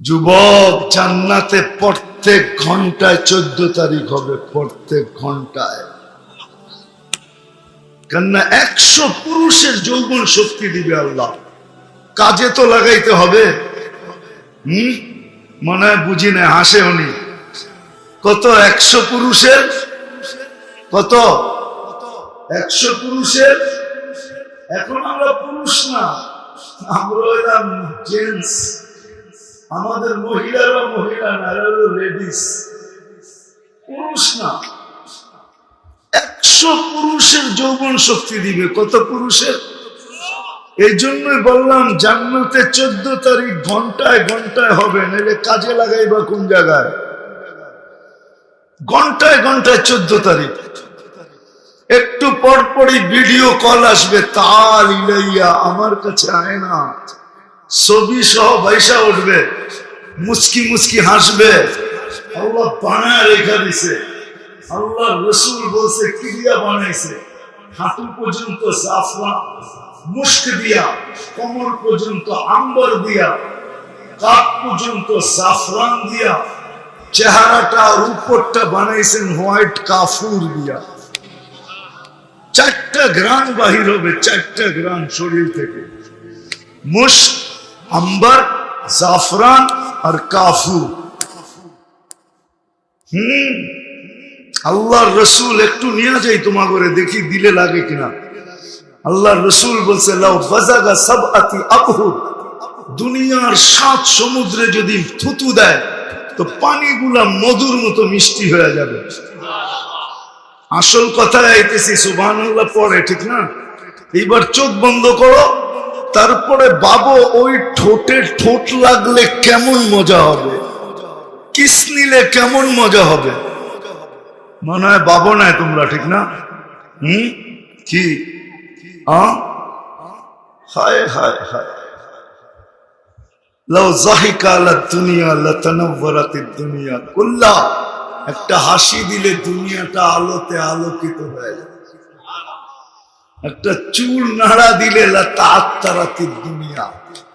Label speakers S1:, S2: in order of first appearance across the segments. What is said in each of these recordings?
S1: যুবক, জান্নাতে প্রত্যেক ঘন্টায় 14 তারিখ হবে, প্রত্যেক ঘন্টায়। কেননা 100 পুরুষের যৌবন শক্তি দিবে আল্লাহ। কাজে তো লাগাইতে হবে। মনে হয় বুঝি না, হাসে উনি। কত 100 পুরুষের? কত 100 পুরুষের? এখন আমরা পুরুষ না, আমরা হইলাম জেন্টস। আমাদের মহিলারা মহিলা না, লেডিস, পুরুষ না। 100 পুরুষের যৌবন শক্তি দিবে। কত পুরুষের? এই জন্যই বললাম জান্নাতে 14 তারিখ ঘন্টায় ঘন্টায় হবে, নাহলে কাজে লাগাইবা কোন জায়গায়? ঘন্টায় ঘন্টায় 14 তারিখ। একটু পরপরই ভিডিও কল আসবে, তাল ইলাইয়া, আমার কাছে আয় না, ছবি সহ ভাইসা উঠবে, মুচকি মুচকি হাসবে। আল্লাহ বানায় রেখা দিছে। আল্লাহ রসুল বলছে কি দিয়া বানাইছে? হাঁটু পর্যন্ত জাফরান মুস্ক দিয়া, কোমর পর্যন্ত আম্বর দিয়া, কাপ পর্যন্ত জাফরান দিয়া, চেহারাটা উপরটা বানাইছেন হোয়াইট কাফুর দিয়া। 4টা গ্রান বাহির হবে, 4টা গ্রান শরীর থেকে, মুস্ক, আম্বর, জাফরান আর কাফুর। আল্লাহর রসুল একটু নিয়ে যাই তোমার ঘরে, দেখি দিলে লাগে কিনা। আল্লাহর রসুল বলছে লাউ বাজাগা সাবআতি আবহুর, দুনিয়ার 7 সমুদ্রে যদি থুতু দেয় তো পানিগুলা মধুর মতো মিষ্টি হয়ে যাবে। আসল কথা আইতেছি, সুবহানাল্লাহ পড়ে, ঠিক না? এইবার চোখ বন্ধ করো, তারপরে ভাবো ওই ঠোঁটে ঠোঁট লাগলে কেমন মজা হবে, কিস নিলে কেমন মজা হবে। মনে হয় ভাবো না তোমরা, ঠিক না? কি হায় হায় হায়, লাউ যাহিকা আলা দুনিয়া লাতানাওয়ারাতিদ দুনিয়া কুল্লা, একটা হাসি দিলে দুনিয়াটা আলোতে আলোকিত হয়ে যায়। একটা চুল নাড়া দিলে লাতাআত্তারাতিদ দুনিয়া,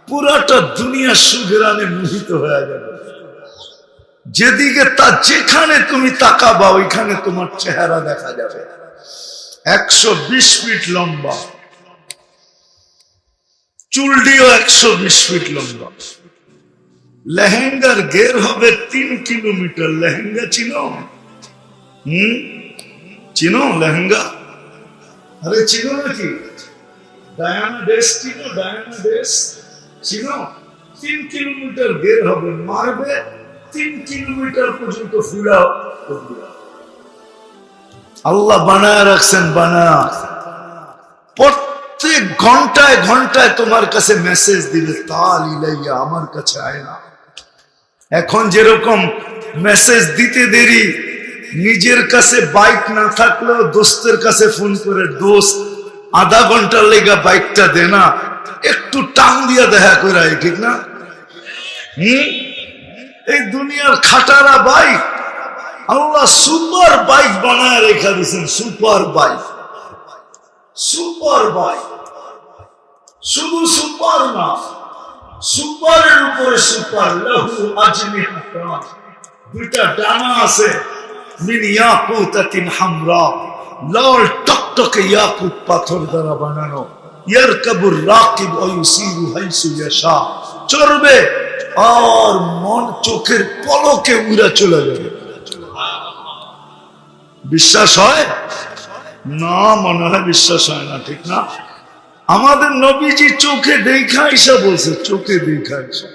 S1: পুরাটা দুনিয়া সুঘ্রাণে মোহিত হয়ে যাবে। যেদিকে যেখানে তুমি তাকাবা ওইখানে তোমার চেহারা দেখা যাবে। 120 ফিট লম্বা, চুলটিও 120 ফিট লম্বা। লেহেঙ্গার ঘের হবে 3 কিলোমিটার। লেহেঙ্গা চিনো? চিনো লেহেঙ্গা? আরে চিনো নাকি? ডায়ানা ড্রেস চিনো? ডায়ানা ড্রেস চিনো? 3 কিলোমিটার ঘের হবে, মারবে 3 কিলোমিটার পর্যন্ত ফুলা। আল্লাহ বানায় রাখছেন, বানায়। প্রত্যেক ঘন্টায় ঘন্টায় তোমার কাছে মেসেজ দিবে, তাল ইলাইয়া, আমার কাছে আয় না। এখন যেরকম মেসেজ দিতে দেরি, নিজের কাছে বাইক না থাকলেও দোস্তের কাছে ফোন করে, দোস্ত আধা ঘন্টার লেগা বাইকটা দে না, একটু টান দিয়া দেখা করে, ঠিক না? এই দুনিয়ার খাটারা বাইক আল্লাহ সুপার বাইক বানায় রেখা দিয়েছেন। সুপার বাইক, সুপার বাইক, শুধু সুপার না, সুপারের উপরে সুপার। লাহু আজনিহাতান, 2টা ডানা আছে। মিন ইয়াকুতাতিন হামরা, লাল টকটকে ইয়াকুত পাথর দ্বারা বানানো। ইয়ারকাবুর রাকিব ওয়া ইউসিরু হাইসু ইয়াশা, চড়বে আর মন চোখের পলকে উড়ে চলে যাবে। বিশ্বাস হয় না? মনে হয় বিশ্বাস হয় না, ঠিক না? আমাদের নবীজি চোখে দেখা এসে বলছে, চোখে দেখা এসে,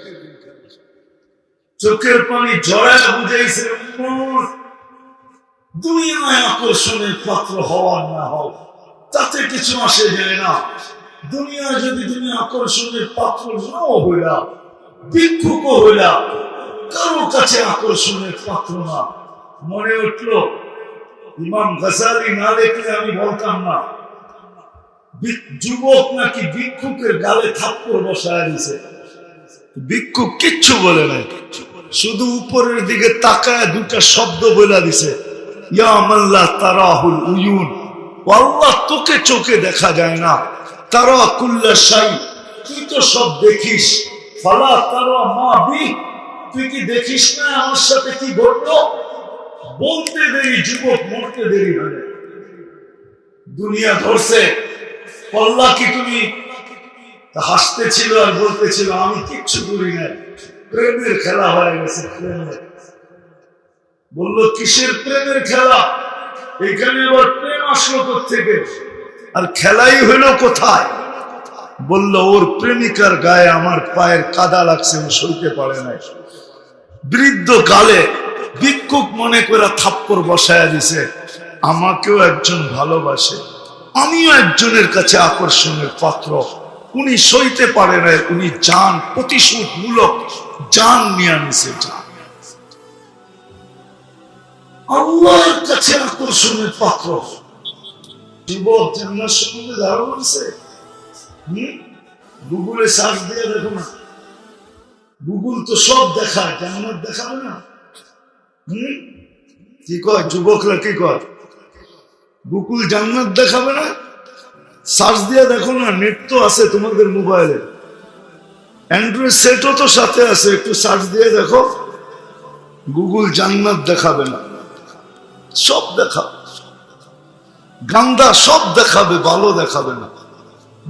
S1: চোখের পানি ঝরায় বুঝাইছে দুনিয়ায় আকর্ষণের পাত্র হওয়া না হও তাতে কিছু আসে যায় না। দুনিয়ায় যদি তুমি আকর্ষণের পাত্র নাও হইলা, ভিক্ষুক হইলা, কারো কাছে আকর্ষণের পাত্র না। মনে উঠলো ইমাম গাজালি না দেখলে আমি বলতাম না, যুবক নাকি ভিক্ষুকের গালে থাপ্পড় বসায় দিছে। ভিক্ষুক কিচ্ছু বলে নাই, শুধু উপরের দিকে তাকায় 2টা শব্দ বলে দিছে, ইয়া মান লা তারাহুল উয়ুন, আল্লাহ তোকে চোখে দেখা যায় না, তারা কুল্লা শাই, তুই তো সব দেখিস, ফালা তারা মা বি, তুই কি দেখিস না আমার সাথে কি ঘটলো? বলতে দেরি যুবক, মরতে দেরি হবে। দুনিয়া ধরছে পল্লা কি তুমি হাসতেছিল আর বলতেছিল আমি কিচ্ছু করি না, প্রেমের খেলা হয়ে গেছে। প্রেমের বললো কিসের প্রেমের খেলা? এখানে আবার প্রেম আসলো কোত্থেকে? আর খেলাই হইল কোথায়? বলল ওর প্রেমিকার গায়ে আমার পায়ের কাদা লাগছে, ও সইতে পারে নাই। বৃদ্ধ কালে ভিক্ষুক মনে করে থাপ্পড় বসায়া দিছে। আমাকেও একজন ভালোবাসে, আমিও একজনের কাছে আকর্ষণের পাত্র, উনি সইতে পারে নাই, উনি জান প্রতিশোধ মূলক জান নিয়ে আনিছে। জান আল্লাহর কাছে আকর্ষণের পাত্র। যুবক জান্নাত সম্বন্ধে ধারণা আছে? গুগলে সার্চ দিয়ে দেখো না, গুগল তো সব দেখায়, জান্নাত দেখাবে না? কি কয় যুবকরা, কি কয়? গুগল জান্নাত দেখাবে না? সার্চ দিয়ে দেখো না, নেট তো আছে তোমাদের মোবাইলে, অ্যান্ড্রয়েড সেটও তো সাথে আছে, একটু সার্চ দিয়ে দেখো। গুগল জান্নাত দেখাবে না, সব দেখাবে, গান্দা সব দেখাবে, ভালো দেখাবে না,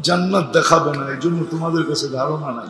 S1: জান্নাত দেখাবে না। এই জন্য তোমাদের কাছে ধারণা নাই।